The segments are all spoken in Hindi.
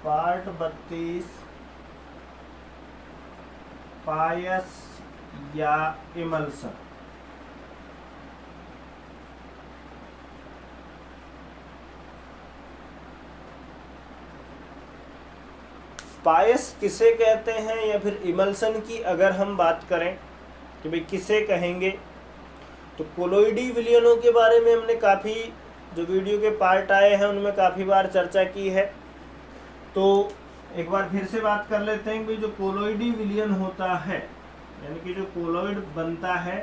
पार्ट 32 पायस या इमल्सन। पायस किसे कहते हैं या फिर इमल्सन की अगर हम बात करें कि भाई किसे कहेंगे, तो कोलोइडी विलयनों के बारे में हमने काफ़ी जो वीडियो के पार्ट आए हैं उनमें काफ़ी बार चर्चा की है। तो एक बार फिर से बात कर लेते हैं कि जो कोलोइडी विलयन होता है, यानी कि जो कोलोइड बनता है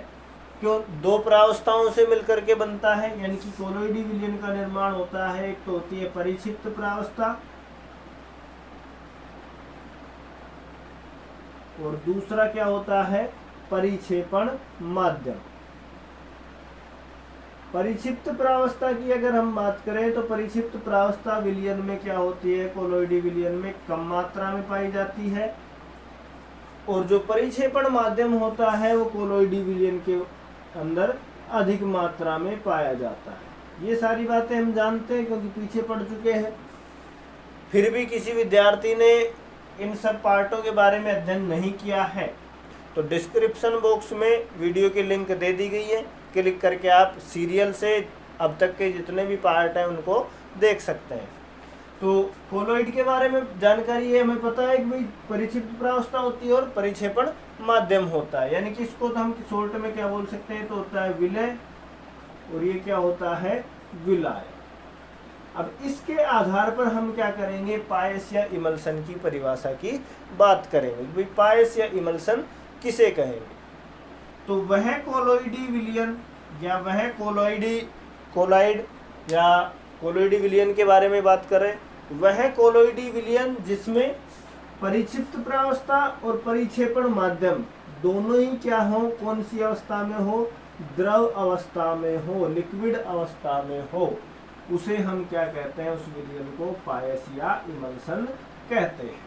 क्यों दो प्रावस्थाओं से मिलकर के बनता है, यानी कि कोलोइडी विलयन का निर्माण होता है, एक तो होती है परिक्षिप्त प्रावस्था और दूसरा क्या होता है, परिक्षेपण माध्यम। परिक्षिप्त प्रावस्था की अगर हम बात करें तो परिक्षिप्त प्रावस्था विलयन में क्या होती है, कोलोइडी विलयन में कम मात्रा में पाई जाती है, और जो परिक्षेपण माध्यम होता है वो कोलोइडी विलयन के अंदर अधिक मात्रा में पाया जाता है। ये सारी बातें हम जानते हैं क्योंकि पीछे पढ़ चुके हैं। फिर भी किसी विद्यार्थी ने इन सब पार्टों के बारे में अध्ययन नहीं किया है तो डिस्क्रिप्शन बॉक्स में वीडियो की लिंक दे दी गई है, क्लिक करके आप सीरियल से अब तक के जितने भी पार्ट हैं उनको देख सकते हैं। तो कोलोइड के बारे में जानकारी है, हमें पता है कि भाई परिक्षिप्त प्रावस्था होती है और परिक्षेपण माध्यम होता है, यानी कि इसको तो हम शॉर्ट में क्या बोल सकते हैं, तो होता है विलय और ये क्या होता है, विलाय। अब इसके आधार पर हम क्या करेंगे, पायस या इमल्सन की परिभाषा की बात करेंगे। भाई पायस या इमल्सन किसे कहेंगे, तो वह कोलोइडी विलयन या वह कोलाइड या कोलोइडी विलयन के बारे में बात करें, वह कोलोइडी विलयन जिसमें परिक्षिप्त प्रावस्था और परिक्षेपण माध्यम दोनों ही क्या हो, कौन सी अवस्था में हो, द्रव अवस्था में हो, लिक्विड अवस्था में हो, उसे हम क्या कहते हैं, उस विलयन को पायस या इमल्सन कहते हैं।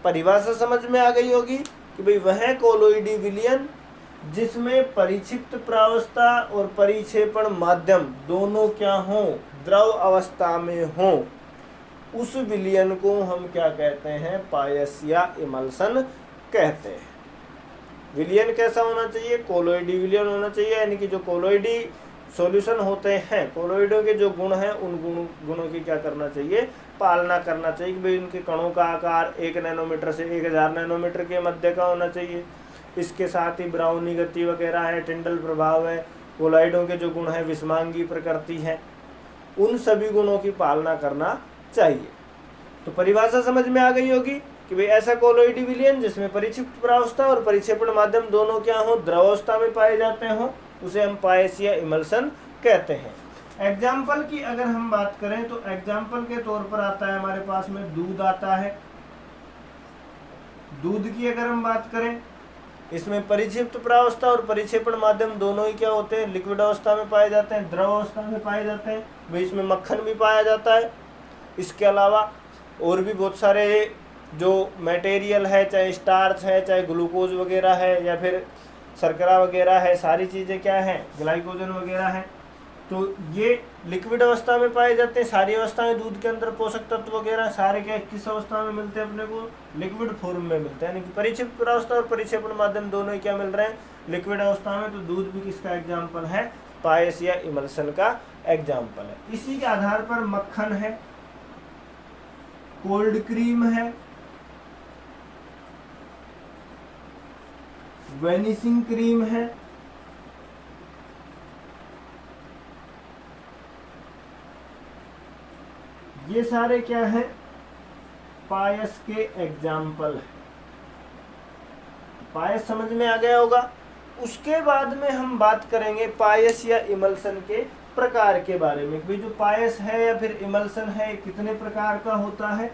परिभाषा समझ में आ गई होगी कि भाई वह कोलोइडी विलयन जिसमें परिक्षिप्त प्रावस्था और परिक्षेपण माध्यम दोनों क्या हो, द्रव अवस्था में हो, उस विलयन को हम क्या कहते हैं, पायस या इमल्सन कहते हैं। विलयन कैसा होना चाहिए, कोलोइडी विलयन होना चाहिए, यानी कि जो कोलोइडी सॉल्यूशन होते हैं, कोलोइडों के जो गुण हैं उन गुणों की क्या करना चाहिए, पालना करना चाहिए कि भाई उनके कणों का आकार 1 नैनोमीटर से 1000 नैनोमीटर के मध्य का होना चाहिए। इसके साथ ही ब्राउनी गति वगैरह है, टिंडल प्रभाव है, कोलाइडों के जो गुण हैं विषमांगी प्रकृति है, उन सभी गुणों की पालना करना चाहिए। तो परिभाषा समझ में आ गई होगी कि भाई ऐसा कोलोइडी विलयन जिसमें परिक्षिप्त प्रावस्था और परिक्षेपण माध्यम दोनों क्या हो, द्रवावस्था में पाए जाते हो, उसे हम पायस या इमल्सन कहते हैं। एग्जाम्पल की अगर हम बात करें तो एग्जाम्पल के तौर पर आता है हमारे पास में दूध आता है। दूध की अगर हम बात करें, इसमें परिक्षिप्त प्रावस्था और परिक्षेपण माध्यम दोनों ही क्या होते हैं, लिक्विड अवस्था में पाए जाते हैं, द्रव अवस्था में पाए जाते हैं। भाई इसमें मक्खन भी पाया जाता है। इसके अलावा और भी बहुत सारे जो मटेरियल है, चाहे स्टार्च है, चाहे ग्लूकोज वगैरह है, या फिर शर्करा वगैरह है, सारी चीज़ें क्या हैं, ग्लाइकोजन वगैरह है, तो ये लिक्विड अवस्था में पाए जाते हैं। सारी अवस्थाएं दूध के अंदर पोषक तत्व वगैरह सारे क्या किस अवस्था में मिलते हैं, अपने को लिक्विड फॉर्म में मिलते हैं, यानी कि परिक्षिप्त प्रावस्था और परिक्षेपण माध्यम दोनों ही क्या मिल रहे हैं, लिक्विड अवस्था में। तो दूध भी किसका एग्जाम्पल है, पायस या इमल्सन का एग्जाम्पल है। इसी के आधार पर मक्खन है, कोल्ड क्रीम है, वेनिशिंग क्रीम है, ये सारे क्या है, पायस के एग्जाम्पल है। पायस समझ में आ गया होगा। उसके बाद में हम बात करेंगे पायस या इमल्सन के प्रकार के बारे में। भाई जो पायस है या फिर इमल्सन है कितने प्रकार का होता है,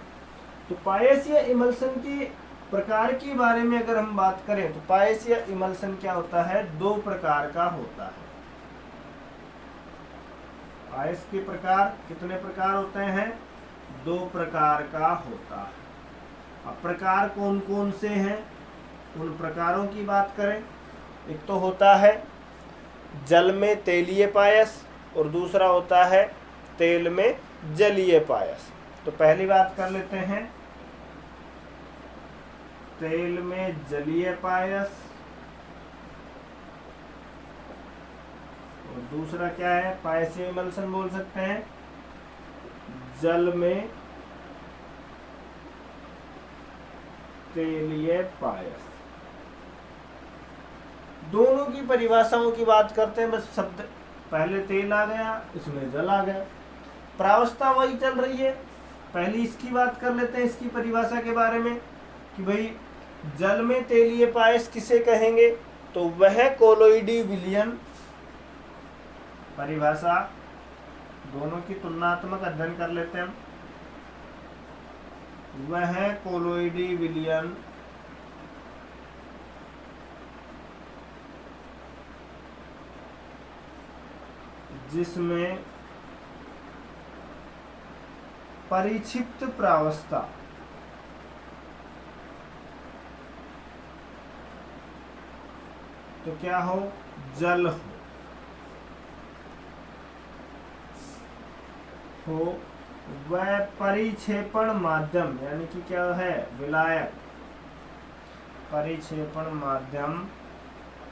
तो पायस या इमल्सन के प्रकार के बारे में अगर हम बात करें तो पायस या इमल्सन क्या होता है, 2 प्रकार का होता है। पायस के प्रकार कितने प्रकार होते हैं, 2 प्रकार का होता है। अब प्रकार कौन कौन से हैं, उन प्रकारों की बात करें, एक तो होता है जल में तेलीय पायस और दूसरा होता है तेल में जलीय पायस। तो पहली बात कर लेते हैं, तेल में जलीय पायस, और दूसरा क्या है, पायसीय इमल्सन बोल सकते हैं, जल में तेलीय पायस। दोनों की परिभाषाओं की बात करते हैं, बस शब्द पहले तेल आ गया, इसमें जल आ गया, प्रावस्था वही चल रही है। पहले इसकी बात कर लेते हैं, इसकी परिभाषा के बारे में कि भाई जल में तेलीय पायस किसे कहेंगे, तो वह कोलोइडी विलयन, परिभाषा दोनों की तुलनात्मक अध्ययन कर लेते हैं। वह कोलोइडी विलयन जिसमें परिक्षिप्त प्रावस्था तो क्या हो, जल हो वह परिक्षेपण माध्यम यानी कि क्या है, विलायक, परिक्षेपण माध्यम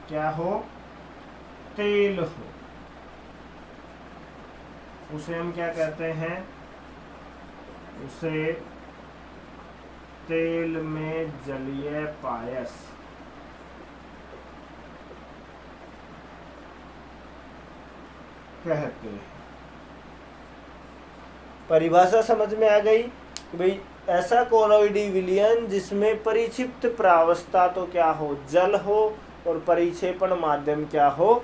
क्या हो, तेल हो, उसे हम क्या कहते हैं, उसे तेल में जलीय पायस कहते हैं। परिभाषा समझ में आ गई कि भाई ऐसा कोलोइडी विलयन जिसमें परिक्षिप्त प्रावस्था तो क्या हो, जल हो, और परिक्षेपण माध्यम क्या हो,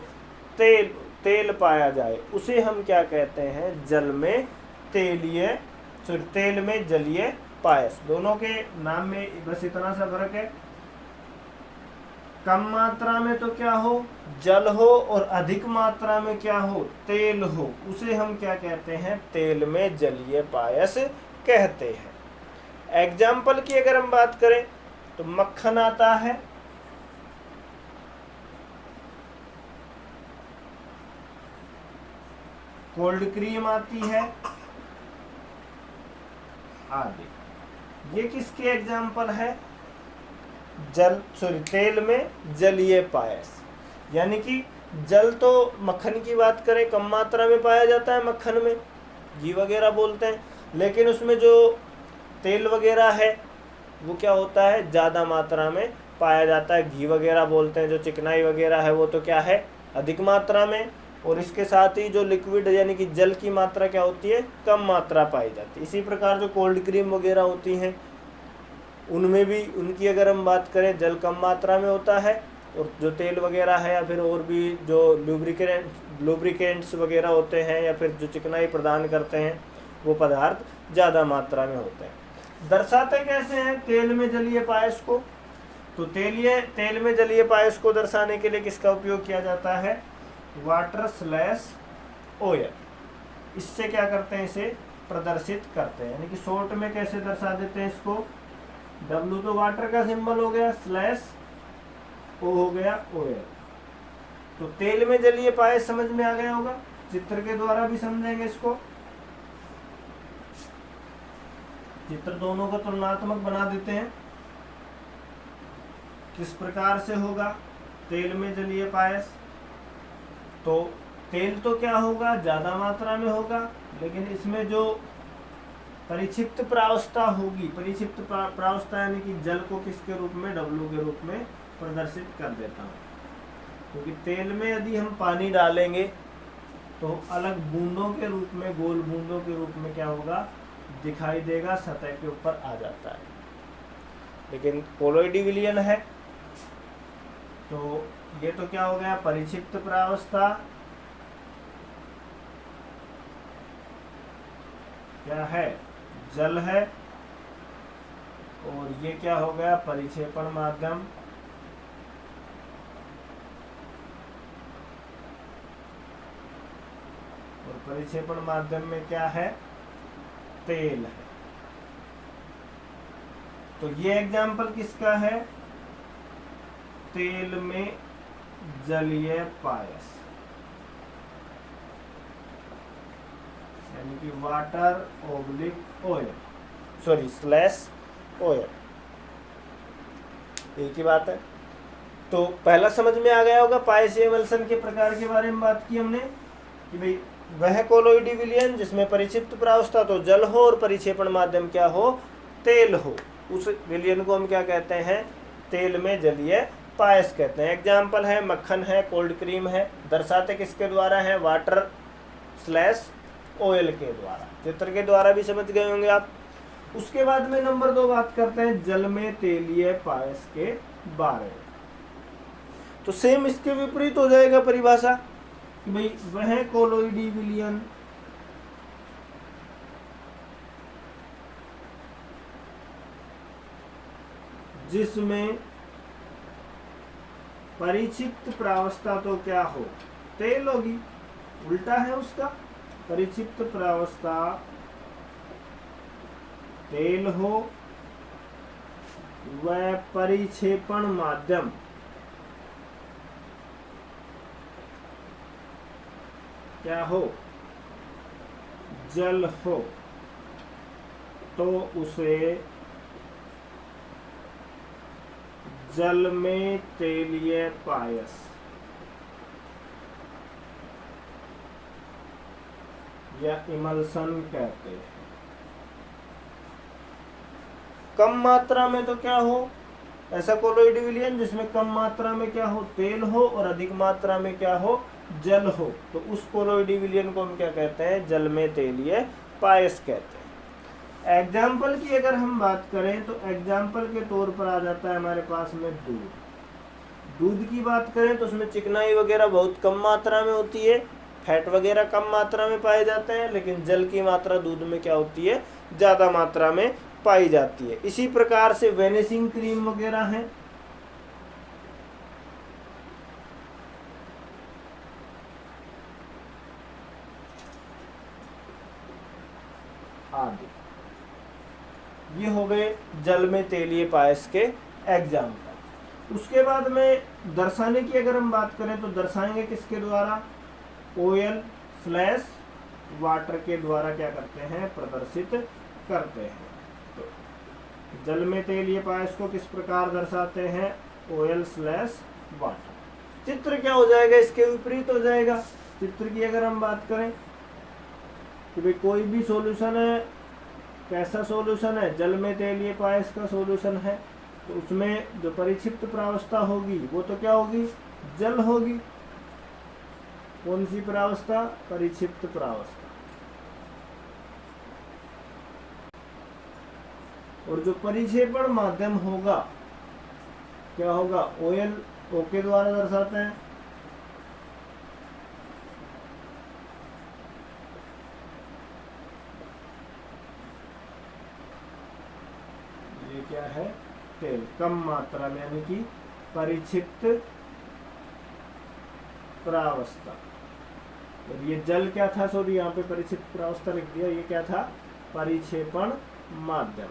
तेल पाया जाए, उसे हम क्या कहते हैं, जल में तेल में जलीय पायस। दोनों के नाम में बस इतना सा फर्क है, कम मात्रा में तो क्या हो, जल हो, और अधिक मात्रा में क्या हो, तेल हो, उसे हम क्या कहते हैं, तेल में जलीय पायस कहते हैं। एग्जाम्पल की अगर हम बात करें तो मक्खन आता है, कोल्ड क्रीम आती है आदि। ये किसके एग्जाम्पल है, तेल में जलीय पायस। यानी कि जल तो मक्खन की बात करें कम मात्रा में पाया जाता है, मक्खन में घी वगैरह बोलते हैं, लेकिन उसमें जो तेल वगैरह है वो क्या होता है, ज़्यादा मात्रा में पाया जाता है, घी वगैरह बोलते हैं। जो चिकनाई वगैरह है वो तो क्या है, अधिक मात्रा में, और इसके साथ ही जो लिक्विड यानी कि जल की मात्रा क्या होती है, कम मात्रा पाई जाती है। इसी प्रकार जो कोल्ड क्रीम वगैरह होती हैं उनमें भी, उनकी अगर हम बात करें, जल कम मात्रा में होता है, और जो तेल वगैरह है या फिर और भी जो लुब्रिकेंट्स वगैरह होते हैं या फिर जो चिकनाई प्रदान करते हैं वो पदार्थ ज़्यादा मात्रा में होते हैं। दर्शाते कैसे हैं तेल में जलीय पायस को, तो तेल में जलीय पायस को दर्शाने के लिए किसका उपयोग किया जाता है, वाटर स्लैश ऑयल। इससे क्या करते हैं, इसे प्रदर्शित करते हैं। यानी कि शॉर्ट में कैसे दर्शा देते हैं इसको, W तो वाटर का सिंबल हो गया, स्लैश O हो गया ऑयल। तो तेल में जलीय पायस समझ में आ गया होगा, चित्र के द्वारा भी समझेंगे इसको। चित्र दोनों को तुलनात्मक बना देते हैं। किस प्रकार से होगा तेल में जलीय पायस, तो तेल तो क्या होगा, ज्यादा मात्रा में होगा, लेकिन इसमें जो परिक्षिप्त प्रावस्था होगी, परिक्षिप्त प्रावस्था यानी कि जल को किसके रूप में, W के रूप में प्रदर्शित कर देता हूँ। क्योंकि तेल में यदि हम पानी डालेंगे तो अलग बूंदों के रूप में, गोल बूंदों के रूप में क्या होगा, दिखाई देगा, सतह के ऊपर आ जाता है। लेकिन कोलोइडी विलयन है तो ये तो क्या हो गया, परिक्षिप्त प्रावस्था, क्या है, जल है, और ये क्या हो गया, परिक्षेपण माध्यम, और परिक्षेपण माध्यम में क्या है, तेल है। तो ये एग्जाम्पल किसका है, तेल में जलीय पायस। यानी कि water oblique oil, sorry slash oil, एक ही बात है। तो पहला समझ में आ गया होगा, पायस एमल्सन के प्रकार के बारे में बात की हमने कि भाई वह कोलोइडी विलयन जिसमें परिक्षिप्त प्रावस्था तो जल हो और परिक्षेपण माध्यम क्या हो, तेल हो, उस विलयन को हम क्या कहते हैं, तेल में जलीय पायस कहते हैं। एग्जाम्पल है मक्खन है, कोल्ड क्रीम है, दर्शाते किसके द्वारा है, वाटर स्लैश ऑयल के द्वारा, चित्र के द्वारा भी समझ गए होंगे आप। उसके बाद में नंबर 2 बात करते हैं जल में तेलीय पायस के बारे में। तो सेम इसके विपरीत हो जाएगा परिभाषा कि भाई वह कोलोइडी विलयन जिसमें परिक्षिप्त प्रावस्था तो क्या हो, तेल होगी, उल्टा है उसका, परिक्षिप्त प्रावस्था तेल हो, वह परिक्षेपण माध्यम क्या हो, जल हो, तो उसे जल में तेलीय पायस या इमल्सन कहते हैं। कम मात्रा में तो क्या हो, ऐसा कोलोइडी विलयन जिसमें कम मात्रा में क्या हो, तेल हो, और अधिक मात्रा में क्या हो, जल हो, तो उस कोलोइडी विलयन को हम क्या कहते हैं, जल में तेलीय पायस कहते हैं। एग्जाम्पल की अगर हम बात करें तो एग्जाम्पल के तौर पर आ जाता है हमारे पास में दूध। दूध की बात करें तो उसमें चिकनाई वगैरह बहुत कम मात्रा में होती है, फैट वगैरह कम मात्रा में पाए जाते हैं, लेकिन जल की मात्रा दूध में क्या होती है, ज़्यादा मात्रा में पाई जाती है। इसी प्रकार से वेनिशिंग क्रीम वगैरह है, आदि, ये हो गए जल में तेलीय पायस के एग्जाम्पल। उसके बाद में दर्शाने की अगर हम बात करें तो दर्शाएंगे किसके द्वारा, ऑयल स्लैश वाटर के द्वारा क्या करते हैं, प्रदर्शित करते हैं। तो जल में तेलीय पायस को किस प्रकार दर्शाते हैं, ऑयल स्लैश वाटर। चित्र क्या हो जाएगा, इसके विपरीत हो जाएगा। चित्र की अगर हम बात करें कि भाई कोई भी सॉल्यूशन है, कैसा सॉल्यूशन है, जल में तेलीय पायस का सॉल्यूशन है, तो उसमें जो परिक्षिप्त प्रावस्था होगी वो तो क्या होगी, जल होगी। कौन सी प्रावस्था, परिक्षिप्त प्रावस्था। और जो परिक्षेपण माध्यम होगा क्या होगा, ऑयल, ओ के द्वारा दर्शाते हैं। ये क्या है, तेल, कम मात्रा में, यानी कि परिक्षिप्त प्रावस्था। और ये जल क्या था, सॉरी यहाँ पे परिक्षिप्त प्रावस्था लिख दिया, ये क्या था, परिक्षेपण माध्यम।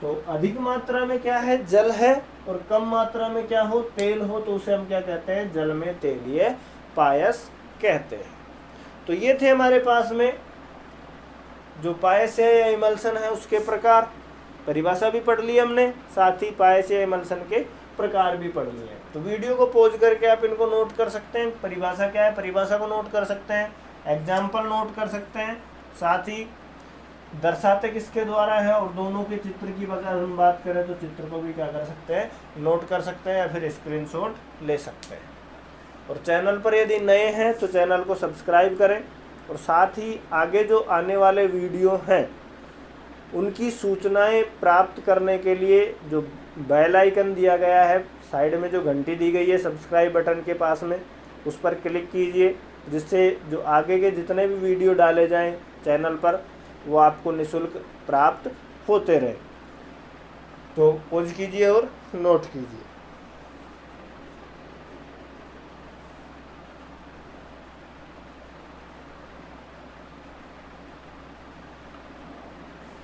तो अधिक मात्रा में क्या है, जल है, और कम मात्रा में क्या हो, तेल हो, तो उसे हम क्या कहते हैं, जल में तेलीय पायस कहते हैं। तो ये थे हमारे पास में जो पायस है या इमल्सन है उसके प्रकार, परिभाषा भी पढ़ ली हमने, साथ ही पायस या इमल्सन के प्रकार भी पढ़ लिए। तो वीडियो को पॉज करके आप इनको नोट कर सकते हैं, परिभाषा क्या है, परिभाषा को नोट कर सकते हैं, एग्जाम्पल नोट कर सकते हैं, साथ ही दर्शाते किसके द्वारा है, और दोनों के चित्र की अगर हम बात करें तो चित्र को भी क्या कर सकते हैं, नोट कर सकते हैं या फिर स्क्रीनशॉट ले सकते हैं। और चैनल पर यदि नए हैं तो चैनल को सब्सक्राइब करें, और साथ ही आगे जो आने वाले वीडियो हैं उनकी सूचनाएं प्राप्त करने के लिए जो बेल आइकन दिया गया है, साइड में जो घंटी दी गई है सब्सक्राइब बटन के पास में, उस पर क्लिक कीजिए, जिससे जो आगे के जितने भी वीडियो डाले जाएं चैनल पर वो आपको निःशुल्क प्राप्त होते रहे। तो पॉज कीजिए और नोट कीजिए।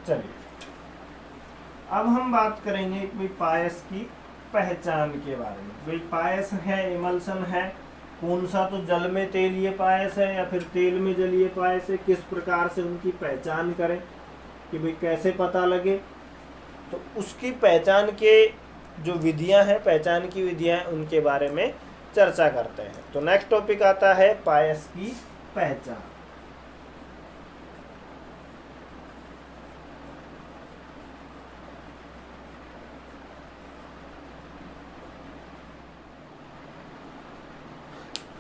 चलिए अब हम बात करेंगे कि पायस की पहचान के बारे में। भाई पायस है, इमल्सन है, कौन सा तो जल में तेलीय पायस है या फिर तेल में जलीय पायस है, किस प्रकार से उनकी पहचान करें कि भाई कैसे पता लगे। तो उसकी पहचान के जो विधियां हैं, पहचान की विधियां हैं, उनके बारे में चर्चा करते हैं। तो नेक्स्ट टॉपिक आता है पायस की पहचान।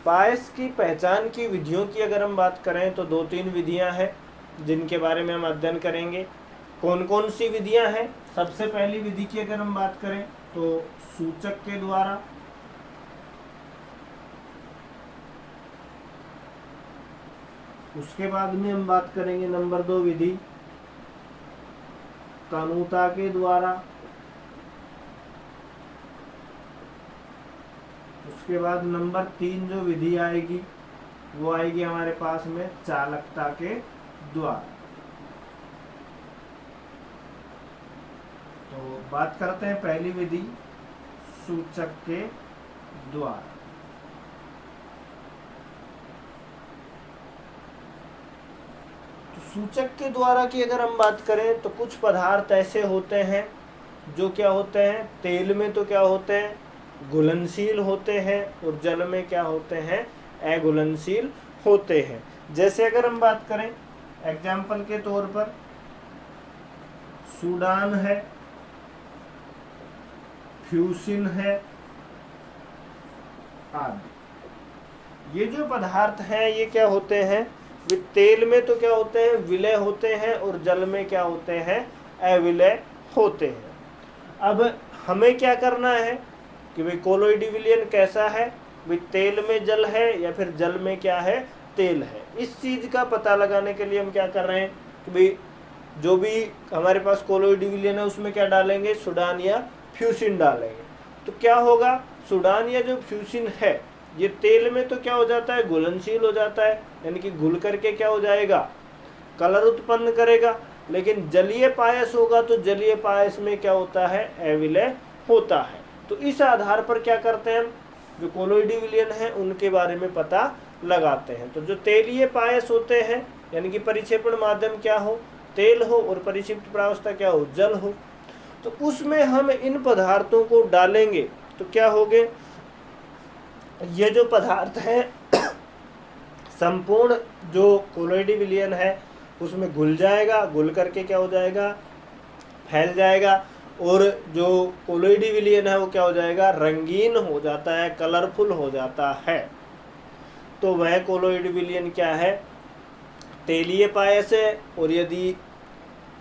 पायस की पहचान की विधियों की अगर हम बात करें तो 2-3 विधियां हैं जिनके बारे में हम अध्ययन करेंगे। कौन कौन सी विधियां हैं? सबसे पहली विधि की अगर हम बात करें तो सूचक के द्वारा, उसके बाद में हम बात करेंगे नंबर 2 विधि तनुता के द्वारा, उसके बाद नंबर 3 जो विधि आएगी वो आएगी हमारे पास में चालकता के द्वारा। तो बात करते हैं पहली विधि सूचक के द्वारा। तो सूचक के द्वारा की अगर हम बात करें तो कुछ पदार्थ ऐसे होते हैं जो क्या होते हैं, तेल में तो क्या होते हैं, घुलनशील होते हैं, और जल में क्या होते हैं, अघुलनशील होते हैं। जैसे अगर हम बात करें एग्जाम्पल के तौर पर सूडान है, फ्यूसिन है आदि। ये जो पदार्थ हैं ये क्या होते हैं, वे तेल में तो क्या होते हैं, विलय होते हैं, और जल में क्या होते हैं, अविलय होते हैं। अब हमें क्या करना है कि भाई कोलोइडी विलयन कैसा है, भाई तेल में जल है या फिर जल में क्या है, तेल है। इस चीज का पता लगाने के लिए हम क्या कर रहे हैं कि भाई जो भी हमारे पास कोलोइडी विलयन है उसमें क्या डालेंगे, सूडान या फ्यूसिन डालेंगे। तो क्या होगा, सूडान या जो फ्यूसिन है ये तेल में तो क्या हो जाता है, घुलनशील हो जाता है, यानी कि घुल करके क्या हो जाएगा, कलर उत्पन्न करेगा। लेकिन जलीय पायस होगा तो जलीय पायस में क्या होता है, अविलय होता है। तो इस आधार पर क्या करते हैं हम, जो कोलोइडी विलयन है उनके बारे में पता लगाते हैं। तो जो तेलीय पायस होते हैं यानी कि परिक्षेपण माध्यम क्या हो, तेल हो, और परिक्षिप्त प्रावस्था क्या हो, जल हो, तो उसमें हम इन पदार्थों को डालेंगे तो क्या होगे, ये जो पदार्थ है संपूर्ण जो कोलोइडी विलयन है उसमें घुल जाएगा, घुल करके क्या हो जाएगा, फैल जाएगा, और जो कोलोइडी विलयन है वो क्या हो जाएगा, रंगीन हो जाता है, कलरफुल हो जाता है। तो वह कोलोइडी विलयन क्या है, तेलीय पायस है। और यदि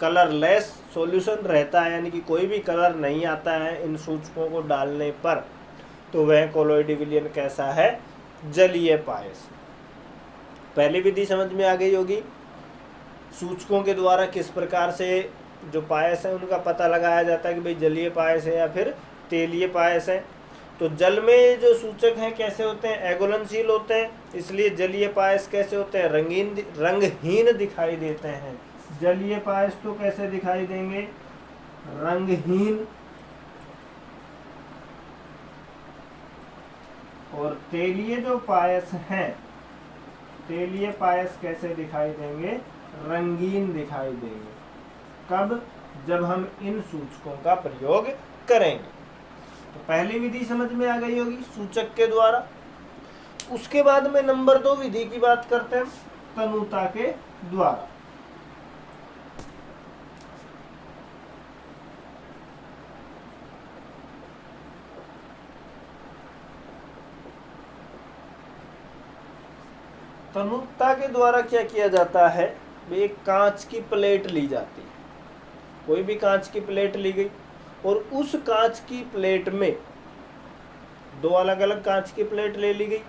कलरलेस सॉल्यूशन रहता है यानी कि कोई भी कलर नहीं आता है इन सूचकों को डालने पर, तो वह कोलोइडी विलयन कैसा है, जलीय पायस। पहली विधि समझ में आ गई होगी, सूचकों के द्वारा किस प्रकार से जो पायस है उनका पता लगाया जाता है कि भाई जलीय पायस है या फिर तेलीय पायस है। तो जल में जो सूचक हैं कैसे होते हैं, अघुलनशील होते हैं, इसलिए जलीय पायस कैसे होते हैं, रंगहीन दिखाई देते हैं। जलीय पायस तो कैसे दिखाई देंगे, रंगहीन। और तेलीय जो पायस हैं, तेलीय पायस कैसे दिखाई देंगे, रंगीन दिखाई देंगे। कब, जब हम इन सूचकों का प्रयोग करेंगे। तो पहली विधि समझ में आ गई होगी, सूचक के द्वारा। उसके बाद में नंबर 2 विधि की बात करते हैं, तनुता के द्वारा। तनुता के द्वारा क्या किया जाता है, एक कांच की प्लेट ली जाती है, कोई भी कांच की प्लेट ली गई, और उस कांच की प्लेट में 2 अलग अलग कांच की प्लेट ले ली गई,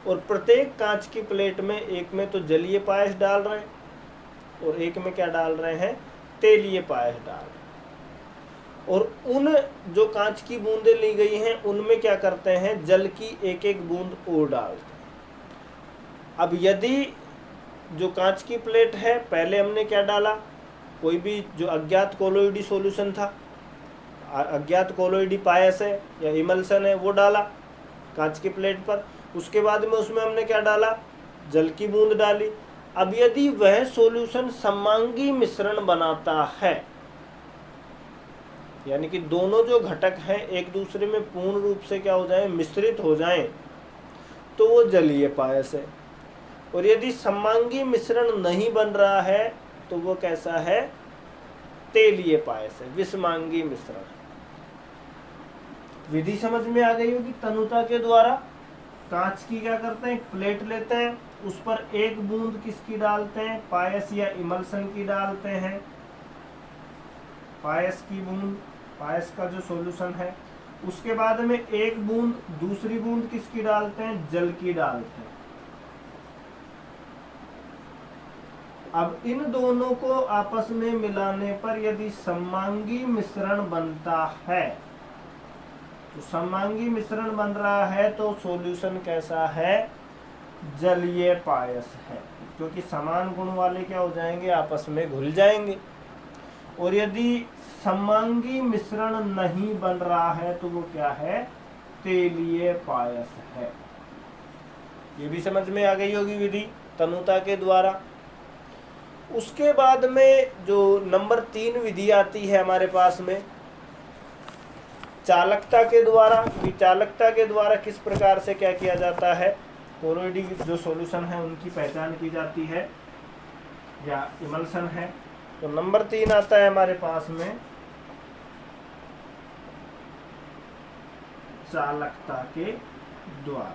और प्रत्येक कांच की प्लेट में एक में तो जलीय पायस डाल रहे हैं और एक में क्या डाल रहे हैं, तेलीय पायस डाल रहे हैं। और उन जो कांच की बूंदें ली गई हैं उनमें क्या करते हैं, जल की एक एक बूंद और डालते हैं। अब यदि जो कांच की प्लेट है, पहले हमने क्या डाला, कोई भी जो अज्ञात कोलोइडी सॉल्यूशन था, अज्ञात कोलोइडी पायस है या इमल्सन है वो डाला कांच की प्लेट पर। उसके बाद में उसमें हमने क्या डाला, जल की बूंद डाली। अब यदि वह सॉल्यूशन समांगी मिश्रण बनाता है, यानी कि दोनों जो घटक हैं एक दूसरे में पूर्ण रूप से क्या हो जाए, मिश्रित हो जाएं, तो वो जलीय पायस है। और यदि समांगी मिश्रण नहीं बन रहा है तो वो कैसा है, तेलीय पायस है, विषमांगी मिश्रण। विधि समझ में आ गई होगी। तनुता के द्वारा कांच की क्या करते हैं, प्लेट लेते हैं, उस पर एक बूंद किसकी डालते हैं, पायस या इमल्सन की डालते हैं, पायस की बूंद, पायस का जो सॉल्यूशन है। उसके बाद में एक बूंद, दूसरी बूंद किसकी डालते हैं, जल की डालते हैं। अब इन दोनों को आपस में मिलाने पर यदि समांगी मिश्रण बनता है, तो समांगी मिश्रण बन रहा है तो सॉल्यूशन कैसा है, जलीय पायस है, क्योंकि समान गुण वाले क्या हो जाएंगे, आपस में घुल जाएंगे। और यदि समांगी मिश्रण नहीं बन रहा है तो वो क्या है, तेलीय पायस है। ये भी समझ में आ गई होगी विधि तनुता के द्वारा। उसके बाद में जो नंबर 3 विधि आती है हमारे पास में, चालकता के द्वारा। चालकता के द्वारा किस प्रकार से क्या किया जाता है, कोलोइडी जो सॉल्यूशन है उनकी पहचान की जाती है या इमल्सन है। तो नंबर 3 आता है हमारे पास में चालकता के द्वारा।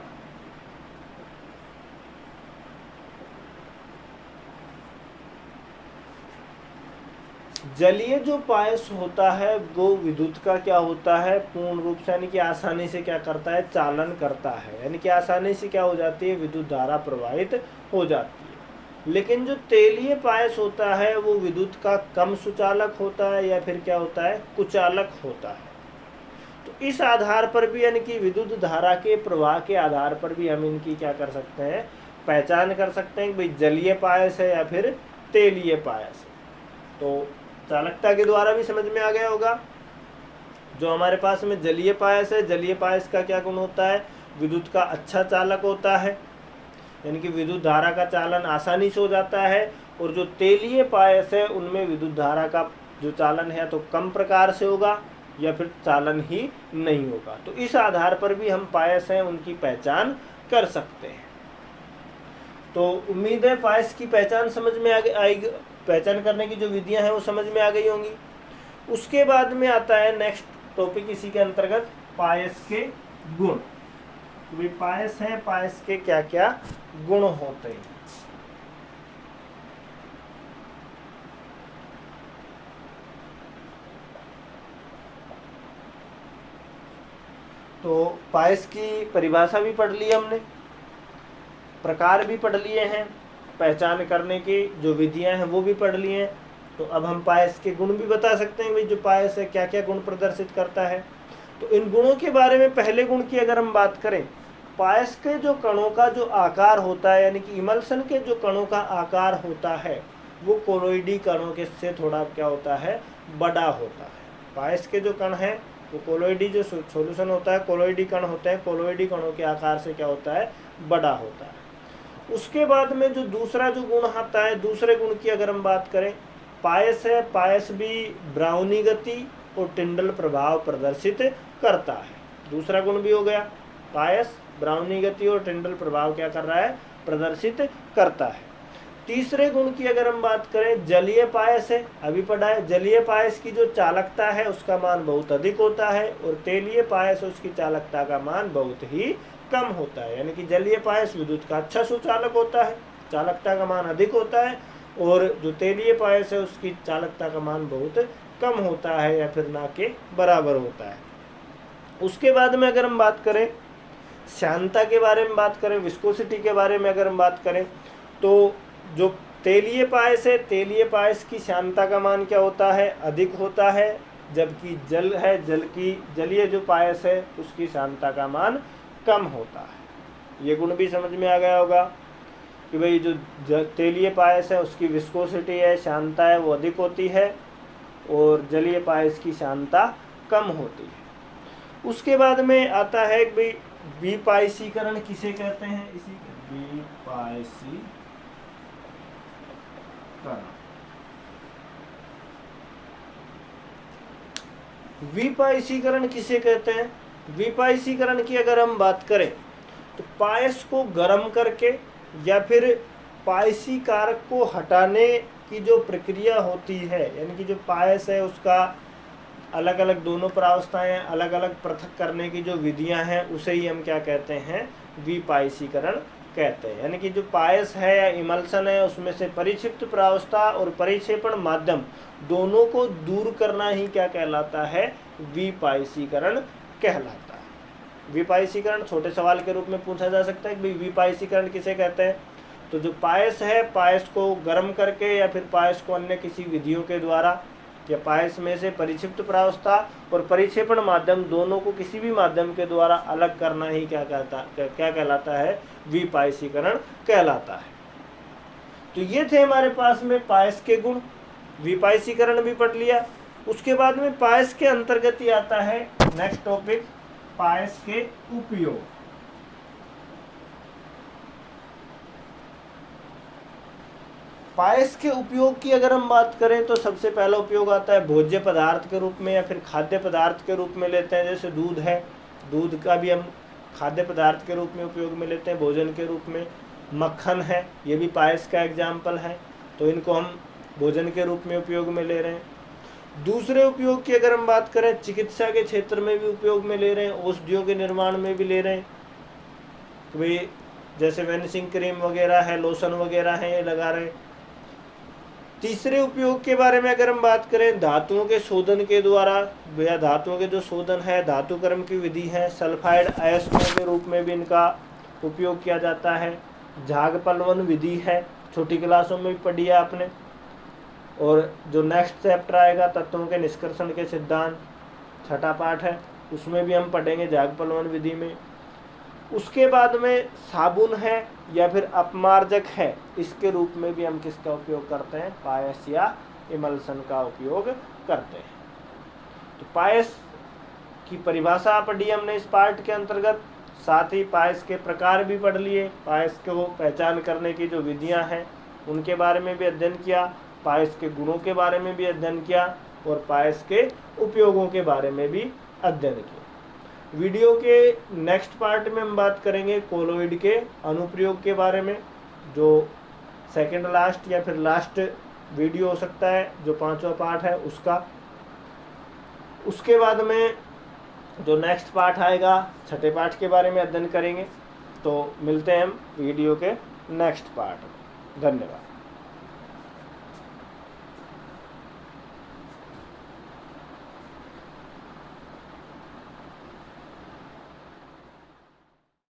जलीय जो पायस होता है वो विद्युत का क्या होता है, पूर्ण रूप से यानी कि आसानी से क्या करता है, चालन करता है, यानी कि आसानी से क्या हो जाती है, विद्युत धारा प्रवाहित हो जाती है। लेकिन जो तेलीय पायस होता है वो विद्युत का कम सुचालक होता है या फिर क्या होता है, कुचालक होता है। तो इस आधार पर भी यानी कि विद्युत धारा के प्रवाह के आधार पर भी हम इनकी क्या कर सकते हैं, पहचान कर सकते हैं कि भाई जलीय पायस है या फिर तेलीय पायस है। तो चालकता के द्वारा भी समझ में आ गया होगा। जो हमारे पास में जलीय पायस है, जलीय पायस का क्या गुण होता है, विद्युत का अच्छा चालक होता है, यानी कि विद्युत धारा का चालन आसानी से हो जाता है। और जो तेलीय पायस है उनमें विद्युत धारा का जो चालन है तो कम प्रकार से होगा या फिर चालन ही नहीं होगा। तो इस आधार पर भी हम पायस हैं उनकी पहचान कर सकते हैं। तो उम्मीद है पायस की पहचान समझ में आएगी, पहचान करने की जो विधियां हैं वो समझ में आ गई होंगी। उसके बाद में आता है नेक्स्ट टॉपिक इसी के अंतर्गत, पायस के गुण। तो पायस है, पायस के क्या क्या गुण होते हैं। तो पायस की परिभाषा भी पढ़ ली हमने, प्रकार भी पढ़ लिए हैं, पहचान करने की जो विधियां हैं वो भी पढ़ लिए हैं। तो अब हम पायस के गुण भी बता सकते हैं, भाई जो पायस है क्या क्या गुण प्रदर्शित करता है। तो इन गुणों के बारे में पहले गुण की अगर हम बात करें, पायस के जो कणों का जो आकार होता है, यानी कि इमल्सन के जो कणों का आकार होता है वो कोलोइडी कणों के से थोड़ा क्या होता है, बड़ा होता है। पायस के जो कण हैं वो कोलोइडी जो सॉल्यूशन होता है, कोलोइडी कण होते हैं, कोलोइडी कणों के आकार से क्या होता है, बड़ा होता है। उसके बाद में जो दूसरा जो गुण आता है, दूसरे गुण की अगर हम बात करें, पायस है, पायस भी ब्राउनी गति और टिंडल प्रभाव प्रदर्शित करता है। दूसरा गुण भी हो गया, पायस ब्राउनी गति और टिंडल प्रभाव क्या कर रहा है, प्रदर्शित करता है। तीसरे गुण की अगर हम बात करें, जलीय पायस है, अभी पढ़ा है, जलीय पायस की जो चालकता है उसका मान बहुत अधिक होता है और तेलीय पायस उसकी चालकता का मान बहुत ही कम होता है। यानी कि जलीय पायस विद्युत का अच्छा सुचालक होता है, चालकता का मान अधिक होता है, और जो तेलीय पायस है उसकी चालकता का मान बहुत कम होता है या फिर ना के बराबर होता है। उसके बाद में अगर हम बात करें श्यानता के बारे में बात करें, विस्कोसिटी के बारे में अगर हम बात करें, तो जो तेलीय पायस है, तेलीय पायस की श्यानता का मान क्या होता है, अधिक होता है, जबकि जल है, जलीय जो पायस है उसकी श्यानता का मान कम होता है। ये गुण भी समझ में आ गया होगा कि भाई जो तेलीय पायस है उसकी विस्कोसिटी है, श्यानता है वो अधिक होती है, और जलीय पायस की श्यानता कम होती है। उसके बाद में आता है कि भाई विपायसीकरण किसे कहते हैं, इसी विपायसीकरण। विपायसीकरण किसे कहते हैं? विपायसीकरण की अगर हम बात करें तो पायस को गर्म करके या फिर पायसी कारक को हटाने की जो प्रक्रिया होती है, यानी कि जो पायस है उसका अलग अलग दोनों प्रावस्थाएं अलग अलग पृथक करने की जो विधियां हैं, उसे ही हम क्या कहते हैं? विपायसीकरण कहते हैं। यानी कि जो पायस है या इमल्सन है उसमें से परिक्षिप्त प्रावस्था और परिक्षेपण माध्यम दोनों को दूर करना ही क्या कहलाता है? विपायसीकरण कहलाता है। विपायसीकरण छोटे सवाल के रूप में पूछा जा सकता है कि विपायसीकरण किसे कहते हैं? तो जो पायस है, पायस को गर्म करके या फिर पायस को अन्य किसी विधियों के द्वारा या पायस में से परिक्षिप्त प्रावस्था और परिक्षेपण माध्यम दोनों को किसी भी माध्यम के द्वारा अलग करना ही क्या कहलाता है? विपायसीकरण कहलाता है। तो ये थे हमारे पास में पायस के गुण। विपायसीकरण भी पढ़ लिया। उसके बाद में पायस के अंतर्गत ही आता है नेक्स्ट टॉपिक, पायस के उपयोग। पायस के उपयोग की अगर हम बात करें तो सबसे पहला उपयोग आता है भोज्य पदार्थ के रूप में या फिर खाद्य पदार्थ के रूप में लेते हैं। जैसे दूध है, दूध का भी हम खाद्य पदार्थ के रूप में उपयोग में लेते हैं, भोजन के रूप में। मक्खन है, ये भी पायस का एग्जाम्पल है, तो इनको हम भोजन के रूप में उपयोग में ले रहे हैं। दूसरे उपयोग की अगर हम बात करें, चिकित्सा के क्षेत्र में भी उपयोग में ले रहे हैं, औषधियों के निर्माण में भी ले रहे हैं। तो भाई जैसे वेनिसिंग क्रीम वगैरह है, लोशन वगैरह है, ये लगा रहे हैं। तीसरे उपयोग के बारे में अगर हम बात करें, धातुओं के शोधन के द्वारा या धातुओं के जो शोधन है, धातुकर्म की विधि है, सल्फाइड अयस्कों के रूप में भी इनका उपयोग किया जाता है। झाग पलवन विधि है, छोटी क्लासों में भी पढ़ी है आपने। और जो नेक्स्ट चैप्टर आएगा तत्वों के निष्कर्षण के सिद्धांत, छठा पाठ है, उसमें भी हम पढ़ेंगे झाग पलवन विधि में। उसके बाद में साबुन है या फिर अपमार्जक है, इसके रूप में भी हम किसका उपयोग करते हैं? पायस या इमल्सन का उपयोग करते हैं। तो पायस की परिभाषा पढ़ी हमने इस पार्ट के अंतर्गत, साथ ही पायस के प्रकार भी पढ़ लिए, पायस को पहचान करने की जो विधियां हैं उनके बारे में भी अध्ययन किया, पायस के गुणों के बारे में भी अध्ययन किया और पायस के उपयोगों के बारे में भी अध्ययन किया। वीडियो के नेक्स्ट पार्ट में हम बात करेंगे कोलोइड के अनुप्रयोग के बारे में, जो सेकंड लास्ट या फिर लास्ट वीडियो हो सकता है, जो 5वां पार्ट है उसका। उसके बाद में जो नेक्स्ट पार्ट आएगा, छठे पार्ट के बारे में अध्ययन करेंगे। तो मिलते हैं हम वीडियो के नेक्स्ट पार्ट में। धन्यवाद।